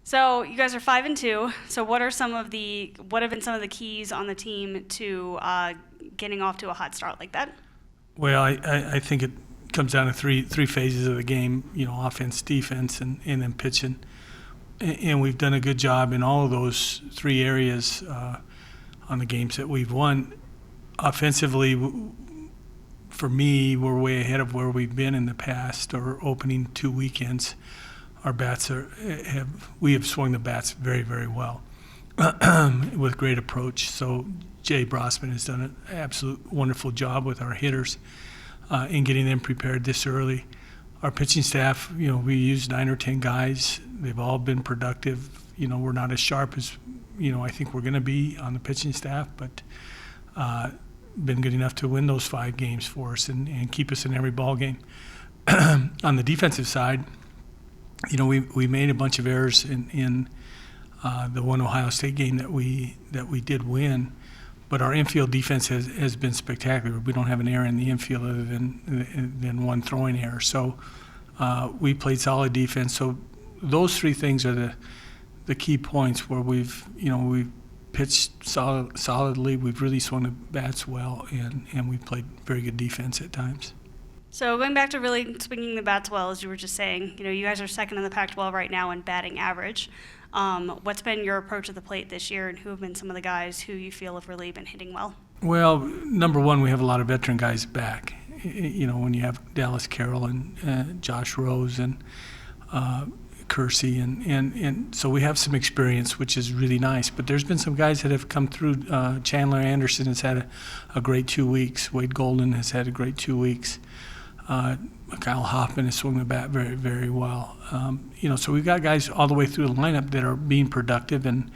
So you guys are 5-2. So what have been some of the keys on the team to getting off to a hot start like that? Well, I think it comes down to three phases of the game, offense, defense, and then pitching. And we've done a good job in all of those three areas on the games that we've won. Offensively, for me, we're way ahead of where we've been in the past or opening two weekends. Our bats we have swung the bats very, very well with great approach. So Jay Brosman has done an absolute wonderful job with our hitters in getting them prepared this early. Our pitching staff, we use 9 or 10 guys. They've all been productive. We're not as sharp as, I think we're going to be on the pitching staff, but been good enough to win those 5 games for us and keep us in every ball game. On the defensive side, we made a bunch of errors in the one Ohio State game that we did win, but our infield defense has been spectacular. We don't have an error in the infield other than one throwing error. So we played solid defense. So those three things are the key points where we've pitched solidly. We've really swung the bats well, and we've played very good defense at times. So going back to really swinging the bats well, as you were just saying, you guys are second in the Pac-12 right now in batting average. What's been your approach at the plate this year, and who have been some of the guys who you feel have really been hitting well? Well, number one, we have a lot of veteran guys back. When you have Dallas Carroll and Josh Rose and Kersey, and so we have some experience, which is really nice. But there's been some guys that have come through. Chandler Anderson has had a great 2 weeks. Wade Golden has had a great 2 weeks. Kyle Hoffman has swung the bat very, very well. So we've got guys all the way through the lineup that are being productive, and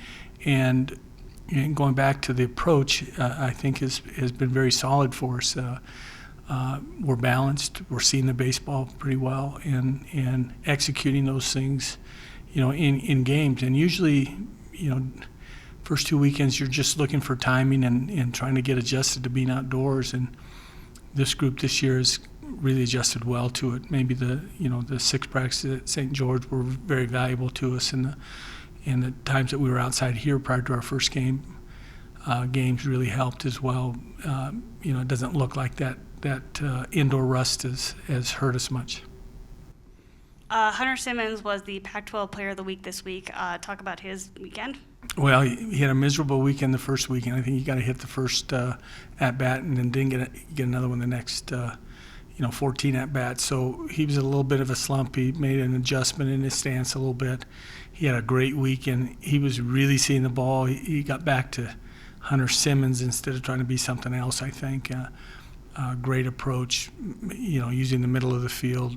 going back to the approach, I think has been very solid for us. We're balanced. We're seeing the baseball pretty well and executing those things, in games. And usually, first 2 weekends you're just looking for timing and trying to get adjusted to being outdoors. And this group this year has really adjusted well to it. Maybe the 6 practices at St. George were very valuable to us, and the times that we were outside here prior to our first game. Games really helped as well. It doesn't look like that indoor rust has hurt us much. Hunter Simmons was the Pac-12 Player of the Week this week. Talk about his weekend. Well, he had a miserable weekend the first weekend. I think he got to hit the first at-bat and then didn't get another one the next 14 at-bats. So he was a little bit of a slump. He made an adjustment in his stance a little bit. He had a great weekend. He was really seeing the ball. He got back to Hunter Simmons instead of trying to be something else, I think. Great approach, using the middle of the field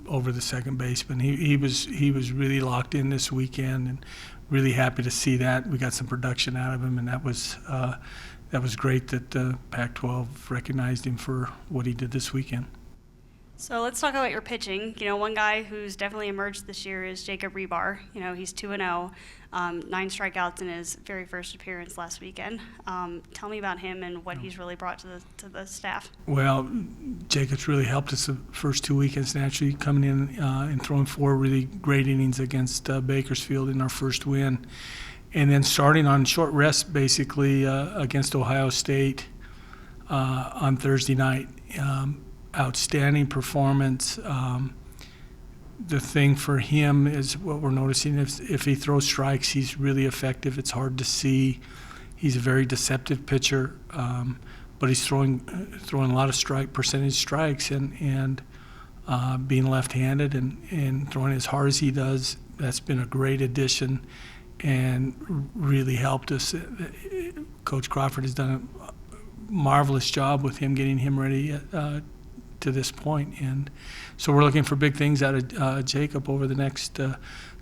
over the second baseman. He was really locked in this weekend, and really happy to see that. We got some production out of him, and that was great that the Pac-12 recognized him for what he did this weekend. So let's talk about your pitching. One guy who's definitely emerged this year is Jacob Rebar. He's 2-0, 9 strikeouts in his very first appearance last weekend. Tell me about him and what he's really brought to the staff. Well, Jacob's really helped us the first 2 weekends, naturally coming in and throwing 4 really great innings against Bakersfield in our first win. And then starting on short rest, basically, against Ohio State on Thursday night. Outstanding performance. The thing for him is what we're noticing, if he throws strikes, he's really effective. It's hard to see. He's a very deceptive pitcher, but he's throwing a lot of percentage strikes, and being left-handed and throwing as hard as he does, that's been a great addition and really helped us. Coach Crawford has done a marvelous job with him, getting him ready to this point, and so we're looking for big things out of Jacob over the next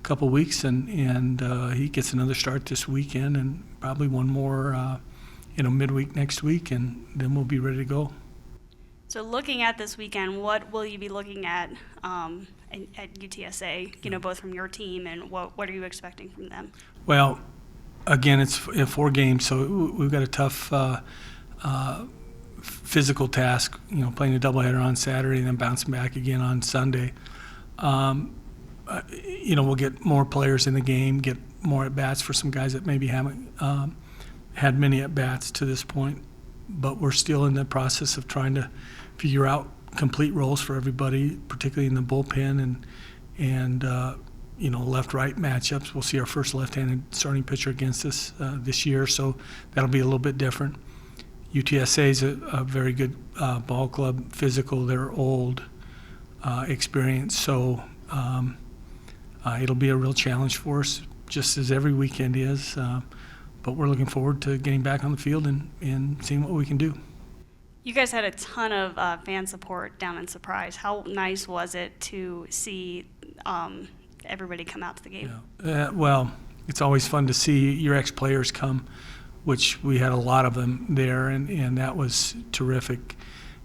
couple weeks, and he gets another start this weekend, and probably one more midweek next week, and then we'll be ready to go. So looking at this weekend, what will you be looking at UTSA, both from your team, and what are you expecting from them? Well, again, it's 4 games, so we've got a tough physical task, playing a doubleheader on Saturday and then bouncing back again on Sunday. we'll get more players in the game, get more at bats for some guys that maybe haven't had many at bats to this point. But we're still in the process of trying to figure out complete roles for everybody, particularly in the bullpen and left-right matchups. We'll see our first left-handed starting pitcher against us this year, so that'll be a little bit different. UTSA is a very good ball club, physical. They're old, experienced, so it'll be a real challenge for us, just as every weekend is. But we're looking forward to getting back on the field and seeing what we can do. You guys had a ton of fan support down in Surprise. How nice was it to see everybody come out to the game? Yeah. Well, it's always fun to see your ex-players come, which we had a lot of them there, and that was terrific.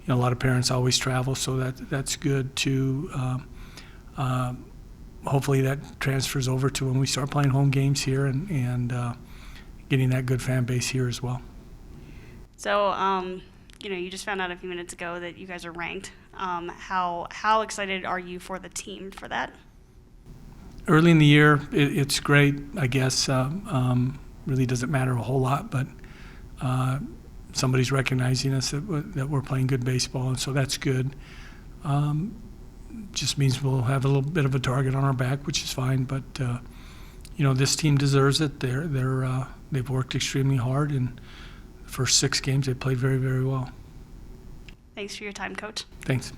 A lot of parents always travel, so that's good too. Hopefully that transfers over to when we start playing home games here and getting that good fan base here as well. So, you just found out a few minutes ago that you guys are ranked. How excited are you for the team for that? Early in the year, it's great, I guess. Really doesn't matter a whole lot, but somebody's recognizing us that we're playing good baseball, and so that's good. Just means we'll have a little bit of a target on our back, which is fine. But this team deserves it. They've worked extremely hard, and the first 6 games they played very, very well. Thanks for your time, Coach. Thanks.